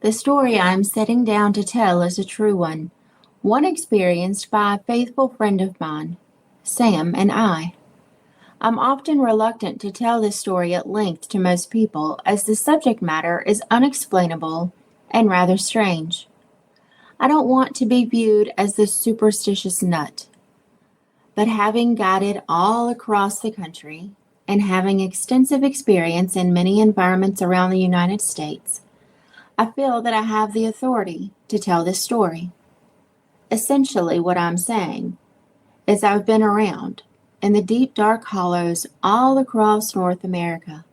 The story I'm sitting down to tell is a true one experienced by a faithful friend of mine, Sam and I. I'm often reluctant to tell this story at length to most people as the subject matter is unexplainable and rather strange. I don't want to be viewed as the superstitious nut, but having guided all across the country and having extensive experience in many environments around the United States, I feel that I have the authority to tell this story. Essentially, what I'm saying is I've been around in the deep dark hollows all across North America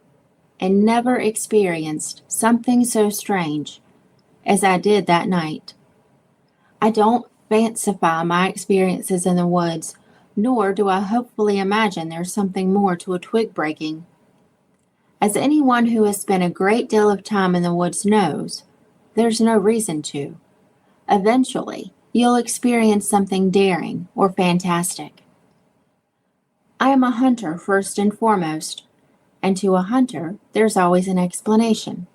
and never experienced something so strange as I did that night. I don't fancify my experiences in the woods, nor do I hopefully imagine there's something more to a twig breaking. As anyone who has spent a great deal of time in the woods knows, there's no reason to. Eventually, you'll experience something daring or fantastic. I am a hunter first and foremost, and to a hunter, there's always an explanation,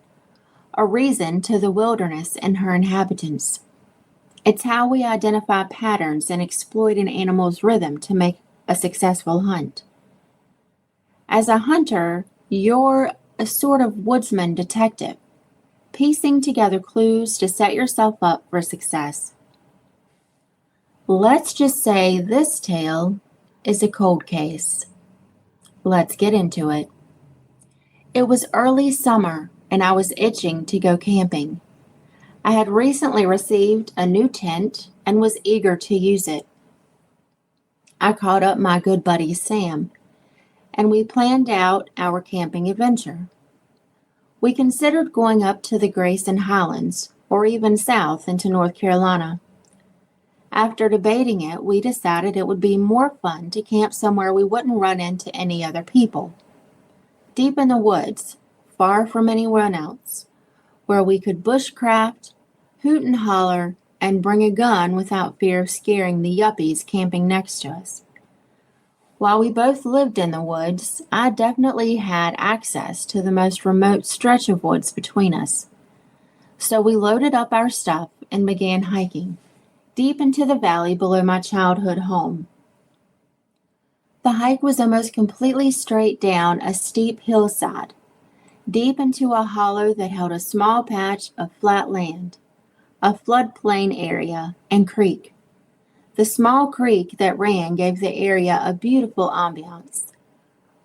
a reason to the wilderness and her inhabitants. It's how we identify patterns and exploit an animal's rhythm to make a successful hunt. As a hunter, you're a sort of woodsman detective, piecing together clues to set yourself up for success. Let's just say this tale is a cold case. Let's get into it. It was early summer, and I was itching to go camping. I had recently received a new tent and was eager to use it. I called up my good buddy Sam, and we planned out our camping adventure. We considered going up to the Grayson Highlands, or even south into North Carolina. After debating it, we decided it would be more fun to camp somewhere we wouldn't run into any other people. Deep in the woods, far from anyone else, where we could bushcraft, hoot and holler, and bring a gun without fear of scaring the yuppies camping next to us. While we both lived in the woods, I definitely had access to the most remote stretch of woods between us. So we loaded up our stuff and began hiking, deep into the valley below my childhood home. The hike was almost completely straight down a steep hillside, deep into a hollow that held a small patch of flat land, a floodplain area, and creek. The small creek that ran gave the area a beautiful ambiance.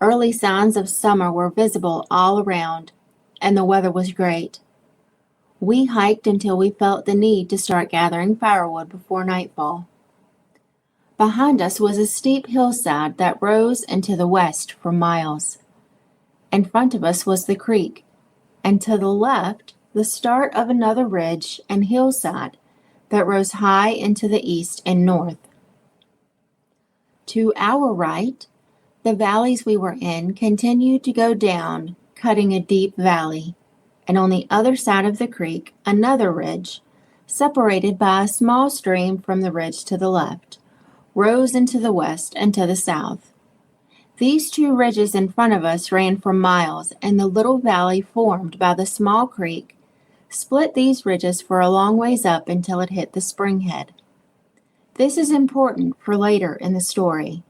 Early signs of summer were visible all around, and the weather was great. We hiked until we felt the need to start gathering firewood before nightfall. Behind us was a steep hillside that rose into the west for miles. In front of us was the creek, and to the left, the start of another ridge and hillside that rose high into the east and north. To our right, the valleys we were in continued to go down, cutting a deep valley, and on the other side of the creek, another ridge, separated by a small stream from the ridge to the left, rose into the west and to the south. These two ridges in front of us ran for miles, and the little valley formed by the small creek split these ridges for a long ways up until it hit the spring head. This is important for later in the story.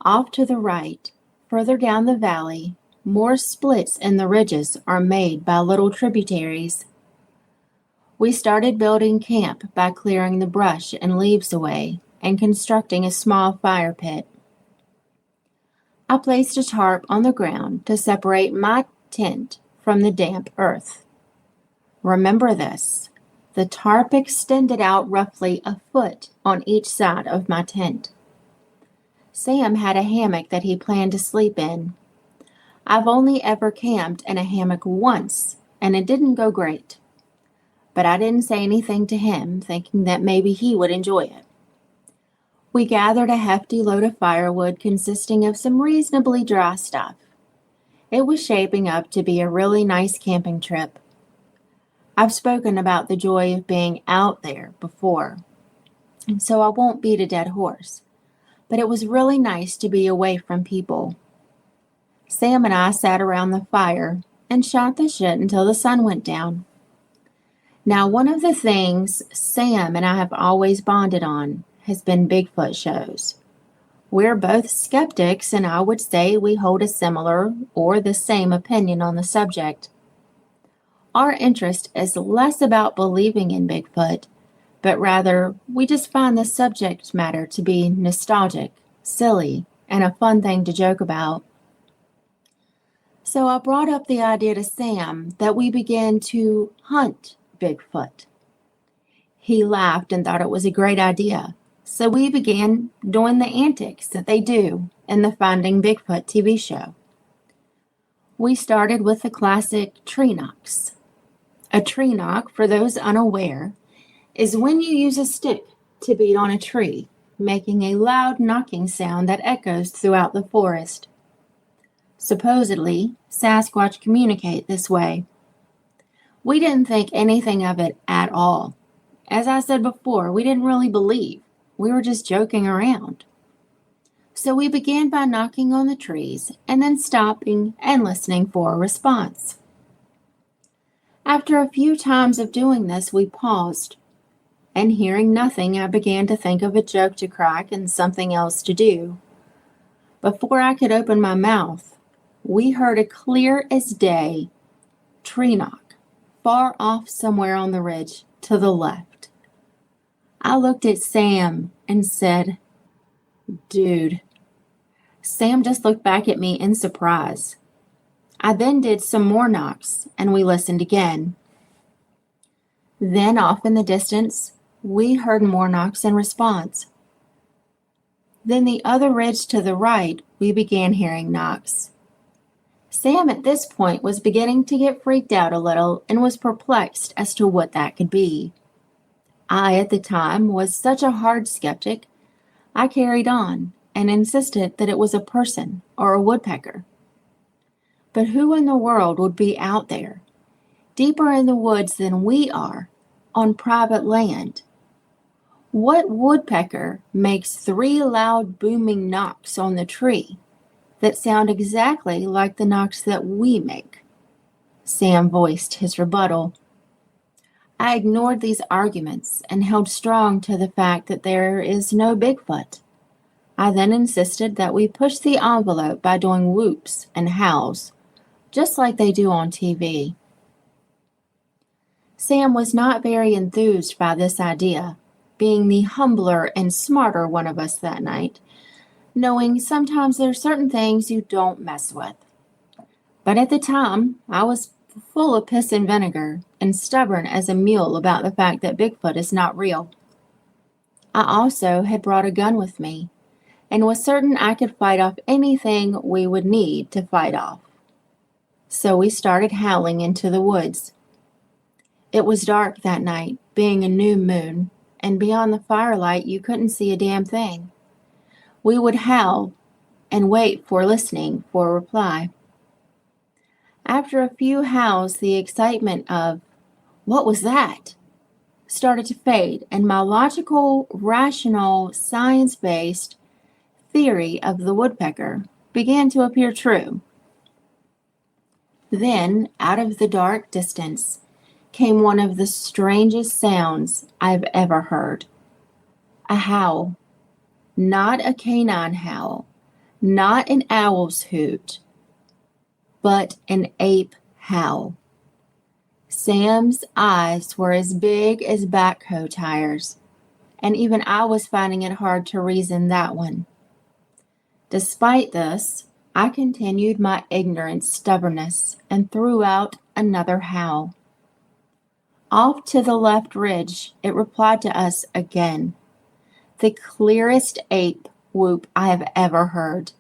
Off to the right, further down the valley, more splits in the ridges are made by little tributaries. We started building camp by clearing the brush and leaves away and constructing a small fire pit. I placed a tarp on the ground to separate my tent from the damp earth. Remember this, the tarp extended out roughly a foot on each side of my tent. Sam had a hammock that he planned to sleep in. I've only ever camped in a hammock once, and it didn't go great. But I didn't say anything to him, thinking that maybe he would enjoy it. We gathered a hefty load of firewood consisting of some reasonably dry stuff. It was shaping up to be a really nice camping trip. I've spoken about the joy of being out there before, and so I won't beat a dead horse. But it was really nice to be away from people. Sam and I sat around the fire and shot the shit until the sun went down. Now, one of the things Sam and I have always bonded on has been Bigfoot shows. We're both skeptics, and I would say we hold a similar or the same opinion on the subject. Our interest is less about believing in Bigfoot, but rather we just find the subject matter to be nostalgic, silly, and a fun thing to joke about. So I brought up the idea to Sam that we begin to hunt Bigfoot. He laughed and thought it was a great idea. So we began doing the antics that they do in the Finding Bigfoot TV show. We started with the classic tree knocks. A tree knock, for those unaware, is when you use a stick to beat on a tree, making a loud knocking sound that echoes throughout the forest. Supposedly, Sasquatch communicate this way. We didn't think anything of it at all. As I said before, we didn't really believe. We were just joking around. So we began by knocking on the trees and then stopping and listening for a response. After a few times of doing this, we paused. And hearing nothing, I began to think of a joke to crack and something else to do. Before I could open my mouth, we heard a clear as day tree knock, far off somewhere on the ridge to the left. I looked at Sam and said, "Dude." Sam just looked back at me in surprise. I then did some more knocks, and we listened again. Then off in the distance, we heard more knocks in response. Then the other ridge to the right, we began hearing knocks. Sam at this point was beginning to get freaked out a little and was perplexed as to what that could be. I, at the time, was such a hard skeptic, I carried on and insisted that it was a person or a woodpecker. But who in the world would be out there, deeper in the woods than we are, on private land? What woodpecker makes 3 loud booming knocks on the tree that sound exactly like the knocks that we make? Sam voiced his rebuttal. I ignored these arguments and held strong to the fact that there is no Bigfoot. I then insisted that we push the envelope by doing whoops and howls, just like they do on TV. Sam was not very enthused by this idea, being the humbler and smarter one of us that night, knowing sometimes there are certain things you don't mess with. But at the time, I was full of piss and vinegar and stubborn as a mule about the fact that Bigfoot is not real. I also had brought a gun with me and was certain I could fight off anything we would need to fight off. So we started howling into the woods. It was dark that night, being a new moon, and beyond the firelight you couldn't see a damn thing. We would howl and wait for listening for a reply. After a few howls, the excitement of, "What was that?" started to fade, and my logical, rational, science-based theory of the woodpecker began to appear true. Then, out of the dark distance, came one of the strangest sounds I've ever heard. A howl. Not a canine howl, not an owl's hoot, but an ape howl. Sam's eyes were as big as backhoe tires, and even I was finding it hard to reason that one. Despite this, I continued my ignorant stubbornness and threw out another howl. Off to the left ridge, it replied to us again. The clearest ape whoop I have ever heard,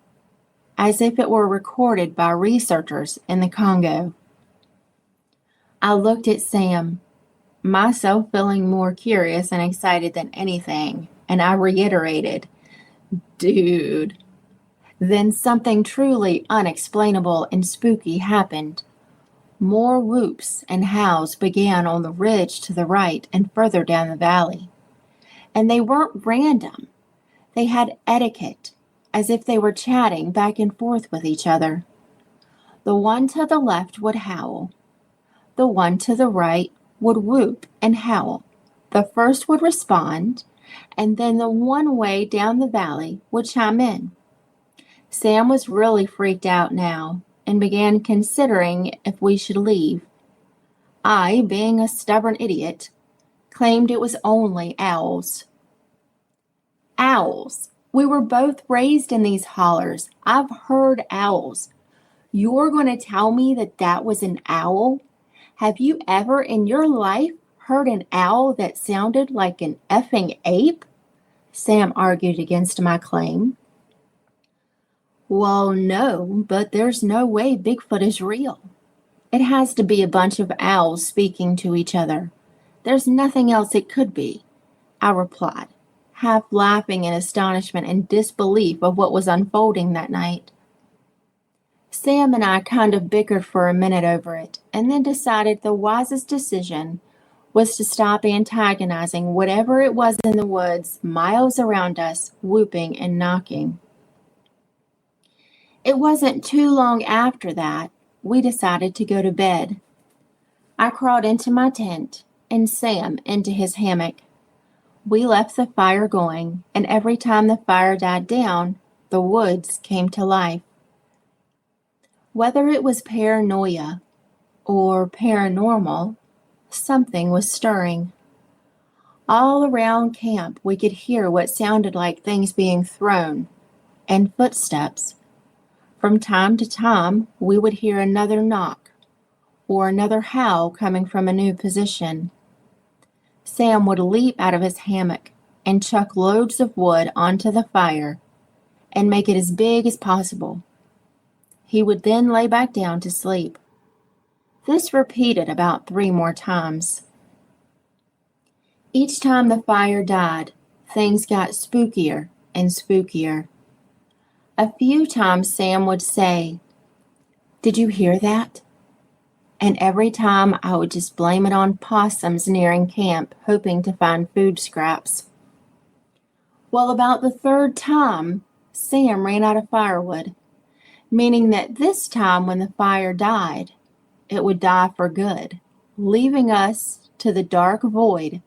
as if it were recorded by researchers in the Congo. I looked at Sam, myself feeling more curious and excited than anything, and I reiterated, "Dude." Then something truly unexplainable and spooky happened. More whoops and howls began on the ridge to the right and further down the valley. And they weren't random. They had etiquette, as if they were chatting back and forth with each other. The one to the left would howl. The one to the right would whoop and howl. The first would respond, and then the one way down the valley would chime in. Sam was really freaked out now and began considering if we should leave. I, being a stubborn idiot, claimed it was only owls. Owls! We were both raised in these hollers. I've heard owls. You're going to tell me that that was an owl? Have you ever in your life heard an owl that sounded like an effing ape? Sam argued against my claim. Well, no, but there's no way Bigfoot is real. It has to be a bunch of owls speaking to each other. There's nothing else it could be, I replied, half laughing in astonishment and disbelief of what was unfolding that night. Sam and I kind of bickered for a minute over it, and then decided the wisest decision was to stop antagonizing whatever it was in the woods miles around us, whooping and knocking. It wasn't too long after that we decided to go to bed. I crawled into my tent and Sam into his hammock. We left the fire going, and every time the fire died down, the woods came to life. Whether it was paranoia or paranormal, something was stirring. All around camp we could hear what sounded like things being thrown and footsteps. From time to time we would hear another knock or another howl coming from a new position. Sam would leap out of his hammock and chuck loads of wood onto the fire and make it as big as possible. He would then lay back down to sleep. This repeated about 3 more times. Each time the fire died, things got spookier and spookier. A few times Sam would say, "Did you hear that?" And every time I would just blame it on possums nearing camp, hoping to find food scraps. Well, about the 3rd time, Sam ran out of firewood, meaning that this time when the fire died, it would die for good, leaving us to the dark void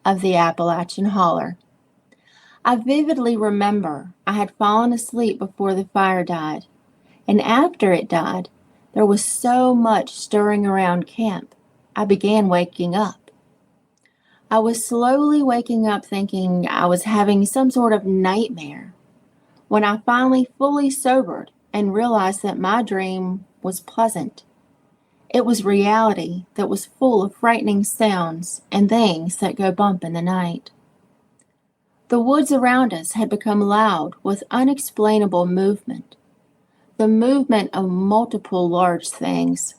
of the Appalachian Holler. I vividly remember I had fallen asleep before the fire died, and after it died, there was so much stirring around camp, I began waking up. I was slowly waking up thinking I was having some sort of nightmare, when I finally fully sobered and realized that my dream was pleasant. It was reality that was full of frightening sounds and things that go bump in the night. The woods around us had become loud with unexplainable movement. The movement of multiple large things.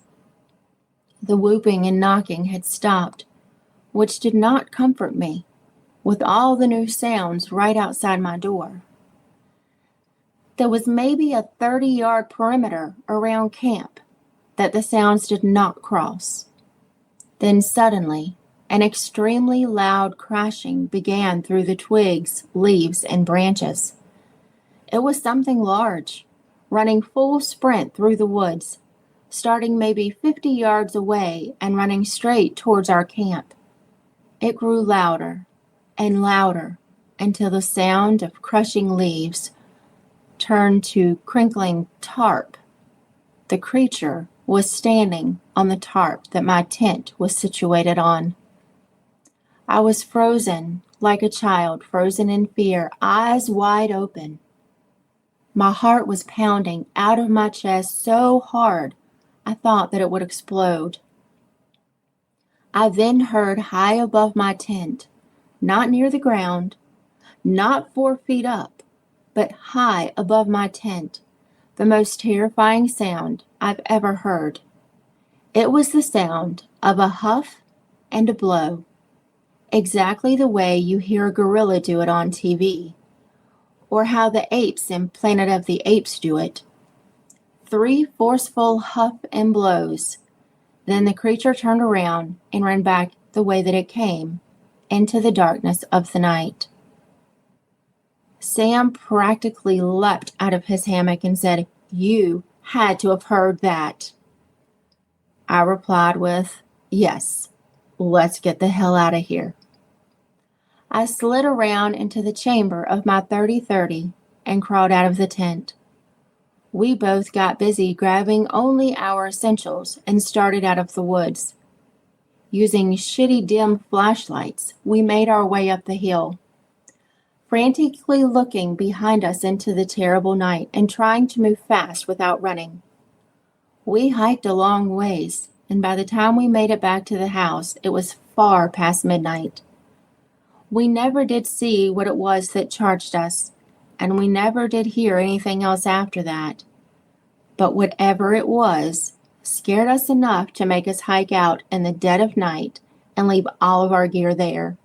The whooping and knocking had stopped, which did not comfort me, with all the new sounds right outside my door. There was maybe a 30-yard perimeter around camp that the sounds did not cross. Then suddenly, an extremely loud crashing began through the twigs, leaves, and branches. It was something large, running full sprint through the woods, starting maybe 50 yards away and running straight towards our camp. It grew louder and louder until the sound of crushing leaves turned to crinkling tarp. The creature was standing on the tarp that my tent was situated on. I was frozen like a child, frozen in fear, eyes wide open. My heart was pounding out of my chest so hard I thought that it would explode. I then heard high above my tent, not near the ground, not 4 feet up, but high above my tent, the most terrifying sound I've ever heard. It was the sound of a huff and a blow, exactly the way you hear a gorilla do it on TV, or how the apes in Planet of the Apes do it. 3 forceful huff and blows. Then the creature turned around and ran back the way that it came, into the darkness of the night. Sam practically leapt out of his hammock and said, "You had to have heard that." I replied with, "Yes, Let's get the hell out of here. I slid around into the chamber of my 30-30 and crawled out of the tent. We both got busy grabbing only our essentials and started out of the woods. Using shitty dim flashlights, we made our way up the hill, frantically looking behind us into the terrible night and trying to move fast without running. We hiked a long ways, and by the time we made it back to the house, it was far past midnight. We never did see what it was that charged us, and we never did hear anything else after that. But whatever it was, scared us enough to make us hike out in the dead of night and leave all of our gear there.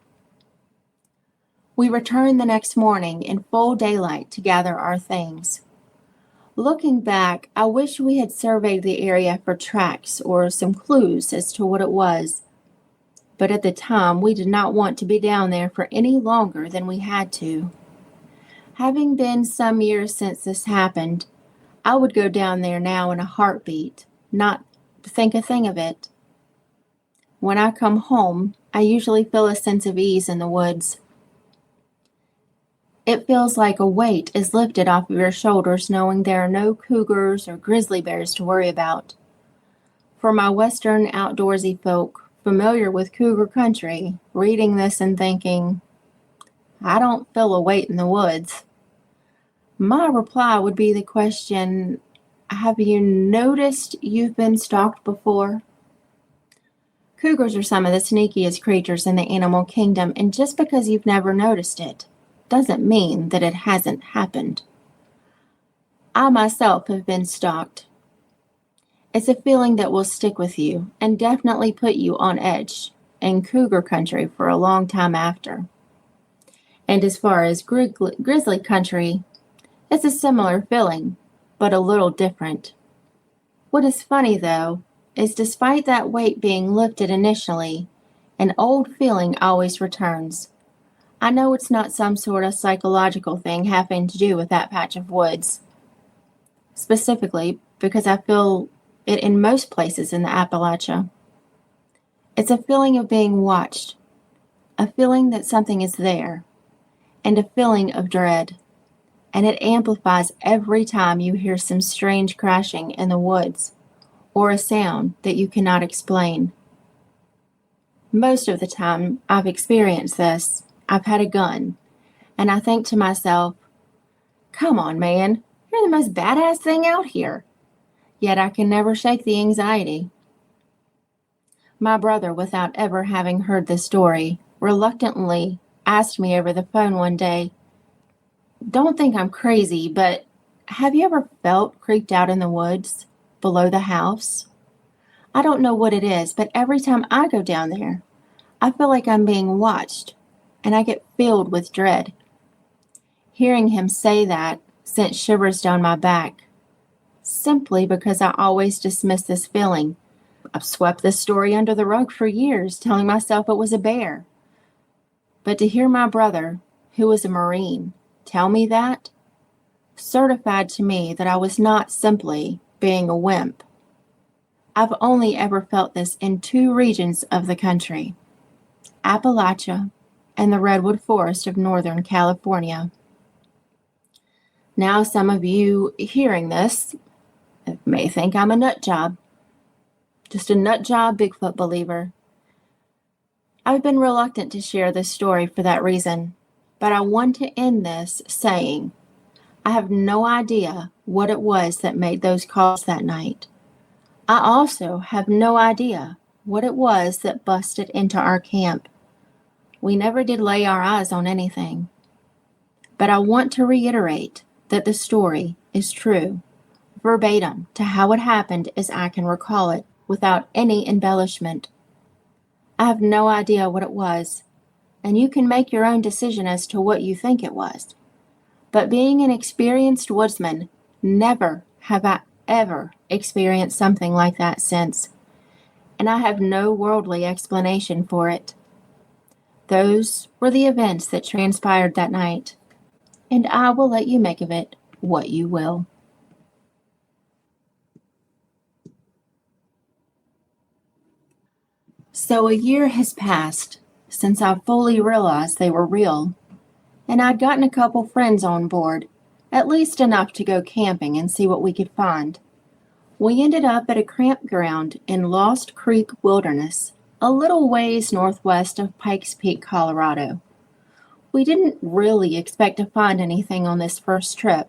We returned the next morning in full daylight to gather our things. Looking back, I wish we had surveyed the area for tracks or some clues as to what it was. But at the time, we did not want to be down there for any longer than we had to. Having been some years since this happened, I would go down there now in a heartbeat, not think a thing of it. When I come home, I usually feel a sense of ease in the woods. It feels like a weight is lifted off of your shoulders knowing there are no cougars or grizzly bears to worry about. For my Western outdoorsy folk familiar with cougar country, reading this and thinking, I don't feel a weight in the woods. My reply would be the question, have you noticed you've been stalked before? Cougars are some of the sneakiest creatures in the animal kingdom, and just because you've never noticed it doesn't mean that it hasn't happened. I myself have been stalked. It's a feeling that will stick with you and definitely put you on edge in cougar country for a long time after. And as far as grizzly country, it's a similar feeling, but a little different. What is funny, though, is despite that weight being lifted initially, an old feeling always returns. I know it's not some sort of psychological thing having to do with that patch of woods, specifically because I feel it in most places in the Appalachia. It's a feeling of being watched, a feeling that something is there, and a feeling of dread. And it amplifies every time you hear some strange crashing in the woods or a sound that you cannot explain. Most of the time I've experienced this, I've had a gun, and I think to myself, come on, man, you're the most badass thing out here. Yet I can never shake the anxiety. My brother, without ever having heard the story, reluctantly asked me over the phone one day, don't think I'm crazy, but have you ever felt creeped out in the woods below the house? I don't know what it is, but every time I go down there, I feel like I'm being watched, and I get filled with dread. Hearing him say that sent shivers down my back, simply because I always dismiss this feeling. I've swept this story under the rug for years, telling myself it was a bear. But to hear my brother, who was a Marine, tell me that, certified to me that I was not simply being a wimp. I've only ever felt this in two regions of the country, Appalachia and the Redwood Forest of Northern California. Now, some of you hearing this may think I'm a nut job. Just a nut job Bigfoot believer. I've been reluctant to share this story for that reason, but I want to end this saying I have no idea what it was that made those calls that night. I also have no idea what it was that busted into our camp. We never did lay our eyes on anything. But I want to reiterate that the story is true, verbatim to how it happened as I can recall it, without any embellishment. I have no idea what it was, and you can make your own decision as to what you think it was. But being an experienced woodsman, never have I ever experienced something like that since, and I have no worldly explanation for it. Those were the events that transpired that night, and I will let you make of it what you will. So a year has passed since I fully realized they were real, and I'd gotten a couple friends on board, at least enough to go camping and see what we could find. We ended up at a campground in Lost Creek Wilderness, a little ways northwest of Pikes Peak, Colorado. We didn't really expect to find anything on this first trip,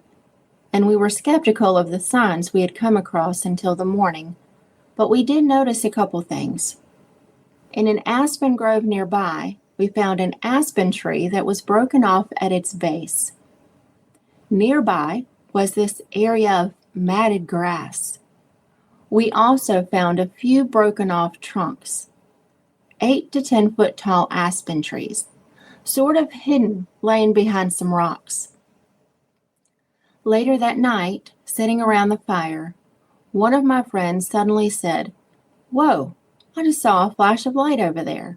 and we were skeptical of the signs we had come across until the morning, but we did notice a couple things. In an aspen grove nearby, we found an aspen tree that was broken off at its base. Nearby was this area of matted grass. We also found a few broken off trunks, 8 to 10 foot tall aspen trees, sort of hidden, laying behind some rocks. Later that night, sitting around the fire, one of my friends suddenly said, "Whoa, I just saw a flash of light over there."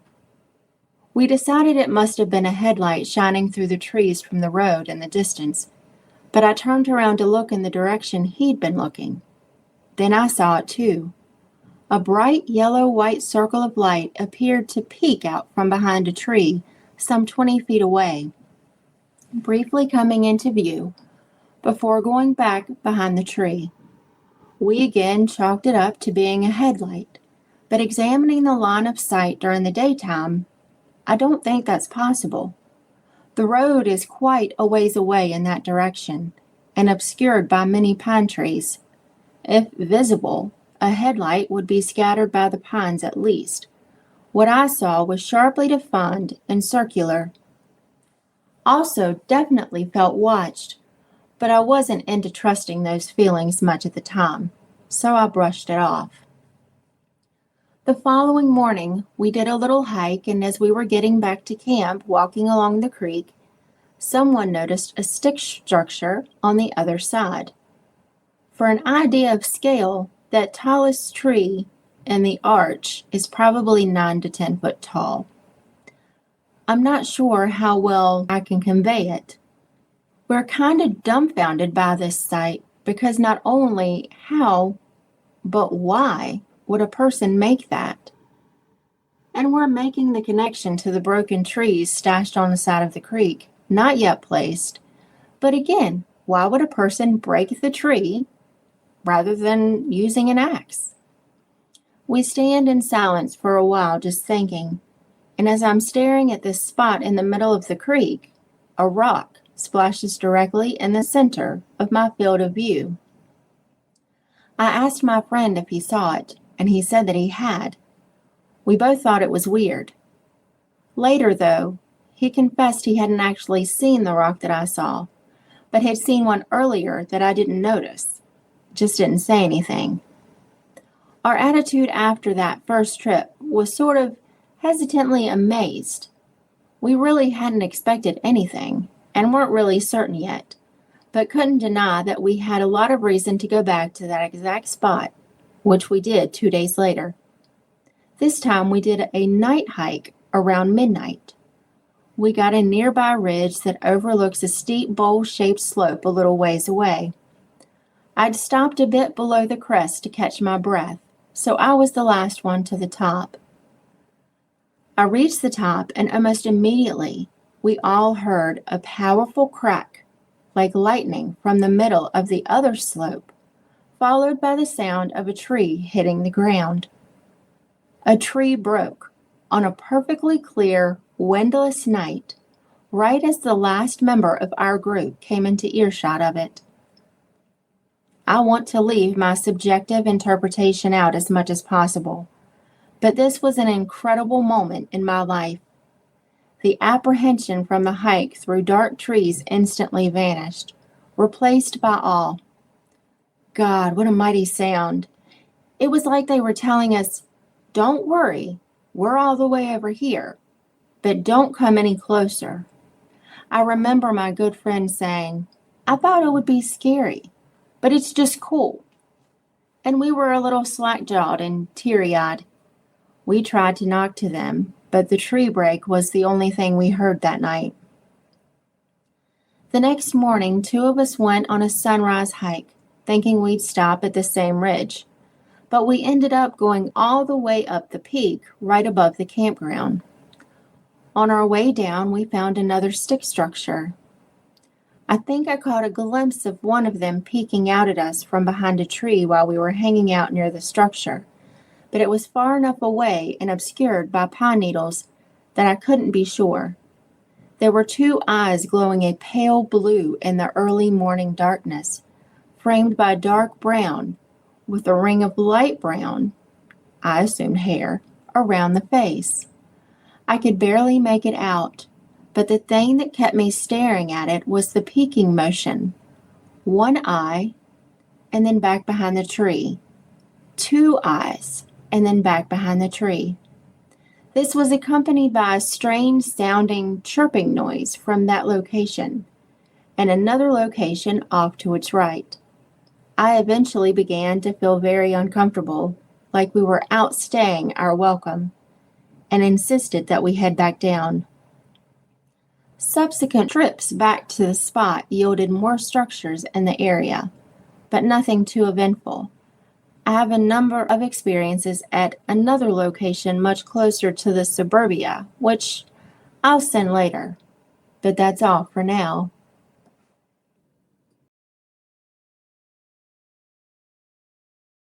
We decided it must have been a headlight shining through the trees from the road in the distance, but I turned around to look in the direction he'd been looking. Then I saw it too. A bright yellow-white circle of light appeared to peek out from behind a tree some 20 feet away, briefly coming into view before going back behind the tree. We again chalked it up to being a headlight, but examining the line of sight during the daytime, I don't think that's possible. The road is quite a ways away in that direction and obscured by many pine trees. If visible, a headlight would be scattered by the pines at least. What I saw was sharply defined and circular. Also, definitely felt watched, but I wasn't into trusting those feelings much at the time, so I brushed it off. The following morning, we did a little hike, and as we were getting back to camp, walking along the creek, someone noticed a stick structure on the other side. For an idea of scale, that tallest tree in the arch is probably 9 to 10 foot tall. I'm not sure how well I can convey it. We're kind of dumbfounded by this sight because not only how, but why would a person make that? And we're making the connection to the broken trees stashed on the side of the creek, not yet placed. But again, why would a person break the tree rather than using an axe? We stand in silence for a while just thinking, and as I'm staring at this spot in the middle of the creek, a rock splashes directly in the center of my field of view. I asked my friend if he saw it, and he said that he had. We both thought it was weird. Later, though, he confessed he hadn't actually seen the rock that I saw, but had seen one earlier that I didn't notice. Just didn't say anything. Our attitude after that first trip was sort of hesitantly amazed. We really hadn't expected anything, and weren't really certain yet, but couldn't deny that we had a lot of reason to go back to that exact spot, which we did 2 days later. This time we did a night hike around midnight. We got a nearby ridge that overlooks a steep bowl-shaped slope a little ways away. I'd stopped a bit below the crest to catch my breath, so I was the last one to the top. I reached the top, and almost immediately we all heard a powerful crack, like lightning, from the middle of the other slope, followed by the sound of a tree hitting the ground. A tree broke on a perfectly clear, windless night, right as the last member of our group came into earshot of it. I want to leave my subjective interpretation out as much as possible, but this was an incredible moment in my life. The apprehension from the hike through dark trees instantly vanished, replaced by awe. God, what a mighty sound. It was like they were telling us, "Don't worry, we're all the way over here, but don't come any closer." I remember my good friend saying, "I thought it would be scary, but it's just cool." And we were a little slack-jawed and teary-eyed. We tried to knock to them, but the tree break was the only thing we heard that night. The next morning, 2 of us went on a sunrise hike, thinking we'd stop at the same ridge. but we ended up going all the way up the peak right above the campground. On our way down, we found another stick structure. I think I caught a glimpse of one of them peeking out at us from behind a tree while we were hanging out near the structure, but it was far enough away and obscured by pine needles that I couldn't be sure. There were two eyes glowing a pale blue in the early morning darkness, framed by dark brown, with a ring of light brown, I assumed hair, around the face. I could barely make it out, but the thing that kept me staring at it was the peeking motion. One eye, and then back behind the tree. Two eyes, and then back behind the tree. This was accompanied by a strange sounding chirping noise from that location, and another location off to its right. I eventually began to feel very uncomfortable, like we were outstaying our welcome, and insisted that we head back down. Subsequent trips back to the spot yielded more structures in the area, but nothing too eventful. I have a number of experiences at another location much closer to the suburbia, which I'll send later. But that's all for now.